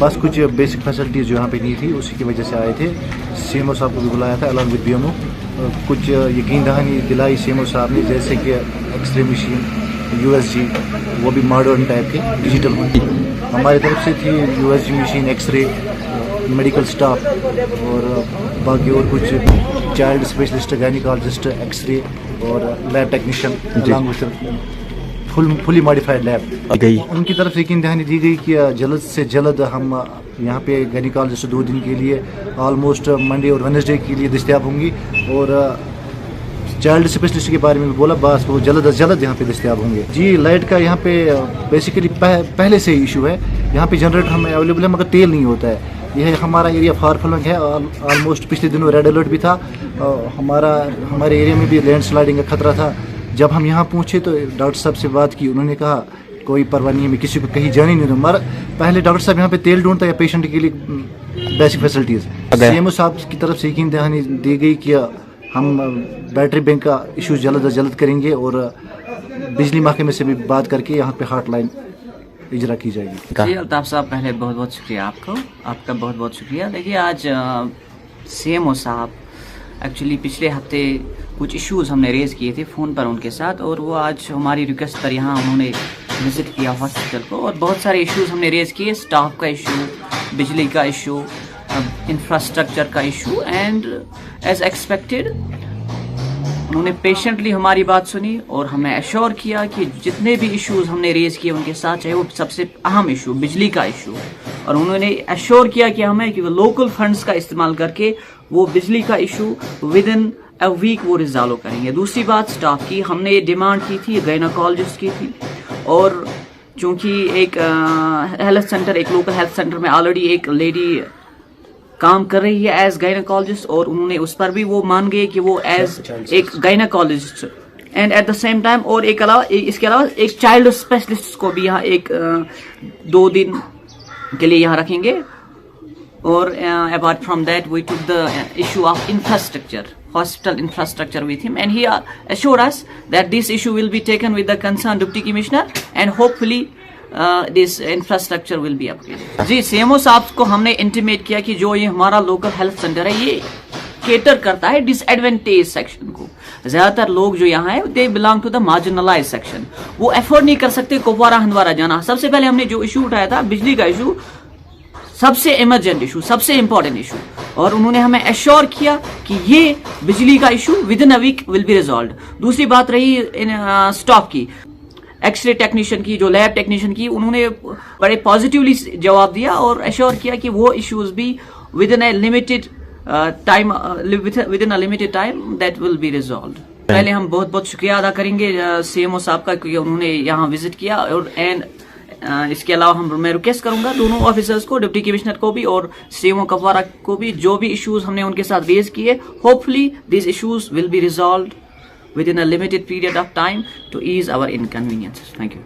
बस कुछ basic facilities जो यहाँ पे नहीं थी उसी की वजह से आए थे। सीएमओ साहब को भी बुलाया था अलॉन्ग विद बीएमओ। कुछ यकीन दहानी दिलाई सीएमओ साहब ने, जैसे कि एक्सरे मशीन, यूएसजी, वो भी मॉडर्न टाइप के डिजिटल हमारी तरफ से थी। USG machine, X-ray, medical staff और बाकी और कुछ चाइल्ड स्पेशलिस्ट, गायनिकोलॉजिस्ट, एक्सरे और lab technician along with fully modified lab गई। उनकी तरफ से यकीन दहानी दी गई कि जल्द से जल्द हम यहाँ पे गायनिकोलॉजिस्ट 2 दिन के लिए ऑलमोस्ट मंडे और वेडनेसडे के लिए दस्तयाब होंगी। और चाइल्ड स्पेशलिस्ट के बारे में भी बोला, बस वो जल्द अज जल्द यहाँ पे दस्तयाब होंगे। जी, लाइट का यहाँ पे बेसिकली पहले से इशू है। यहाँ पे जनरेटर हमें अवेलेबल है मगर तेल नहीं होता है। यह हमारा एरिया फार फ्लंग है। ऑलमोस्ट पिछले दिनों रेड अलर्ट भी था। हमारे एरिया में भी लैंडस्लाइडिंग का खतरा था। जब हम यहाँ पहुँचे तो डॉक्टर साहब से बात की, उन्होंने कहा कोई परवाह नहीं है, मैं किसी को कहीं जाने नहीं दूँ। मगर पहले डॉक्टर साहब यहाँ पे तेल ढूंढता है पेशेंट के लिए बेसिक फैसिलिटीज़। सीएमओ साहब की तरफ से यकीन दहानी दी गई कि हम बैटरी बैंक का इशू जल्द अज जल्द करेंगे और बिजली महकमे से भी बात करके यहाँ पे हॉटलाइन इजरा की जाएगी। जी अल्ताफ साहब, पहले बहुत बहुत शुक्रिया आपका बहुत बहुत शुक्रिया। देखिए, आज सीएमओ साहब एक्चुअली पिछले हफ्ते कुछ इश्यूज़ हमने रेज़ किए थे फ़ोन पर उनके साथ, और वो आज हमारी रिक्वेस्ट पर यहाँ उन्होंने विज़िट किया हॉस्पिटल को, और बहुत सारे इश्यूज़ हमने रेज़ किए। स्टाफ का इशू, बिजली का इशू, इंफ्रास्ट्रक्चर का इशू, एंड एज एक्सपेक्टेड उन्होंने पेशेंटली हमारी बात सुनी और हमें एश्योर किया कि जितने भी इश्यूज़ हमने रेज़ किए उनके साथ, चाहे वो सबसे अहम इशू बिजली का इशू, और उन्होंने एश्योर किया कि हमें कि वो लोकल फंड्स का इस्तेमाल करके वो बिजली का issue within a week वो रिजॉल्व करेंगे। दूसरी बात स्टाफ की, हमने ये डिमांड की थी, गायनेकोलॉजिस्ट की थी, और चूंकि एक हेल्थ सेंटर, एक लोकल हेल्थ सेंटर में ऑलरेडी एक लेडी काम कर रही है एज गायनेकोलॉजिस्ट, और उन्होंने उस पर भी वो मान गए कि वो एज एक gynaecologist and at the same time, और इसके अलावा एक चाइल्ड स्पेशलिस्ट को भी यहाँ 2 दिन के लिए यहाँ रखेंगे। और apart from that we took the issue of infrastructure, hospital infrastructure with him, and he assured us that this issue will be taken with the concerned deputy commissioner and hopefully this infrastructure will be upgraded। जी, CMO साहब को हमने intimate किया कि जो ये हमारा local health centre है ये केटर करता है डिसएडवांटेज सेक्शन को। ज्यादातर लोग जो यहाँ है they belong to the marginalise section, वो एफोर्ड नहीं कर सकते कुपवारा हंदवारा जाना। सबसे पहले हमने जो इशू उठाया था बिजली का इशू, सबसे इमरजेंट इशू, सबसे इंपॉर्टेंट इशू, और उन्होंने हमें एश्योर किया कि ये बिजली का issue within a week will be resolve. दूसरी बात रही स्टाफ की, एक्सरे टेक्नीशियन की, जो लैब टेक्नीशियन की, उन्होंने बड़े पॉजिटिवली जवाब दिया और एश्योर किया कि वो इश्यूज भी with in a limited time, with in a limited time that will be resolve. पहले हम बहुत बहुत शुक्रिया अदा करेंगे सीएमओ साहब का, क्योंकि उन्होंने यहाँ विजिट किया, और इसके अलावा मैं रिक्वेस्ट करूंगा दोनों ऑफिसर्स को, डिप्टी कमिश्नर को भी और सीएमओ कुपवारा को भी, जो भी इश्यूज हमने उनके साथ रेज किए, hopefully this issues will be resolved within a limited period of time to ease our inconveniences. Thank you.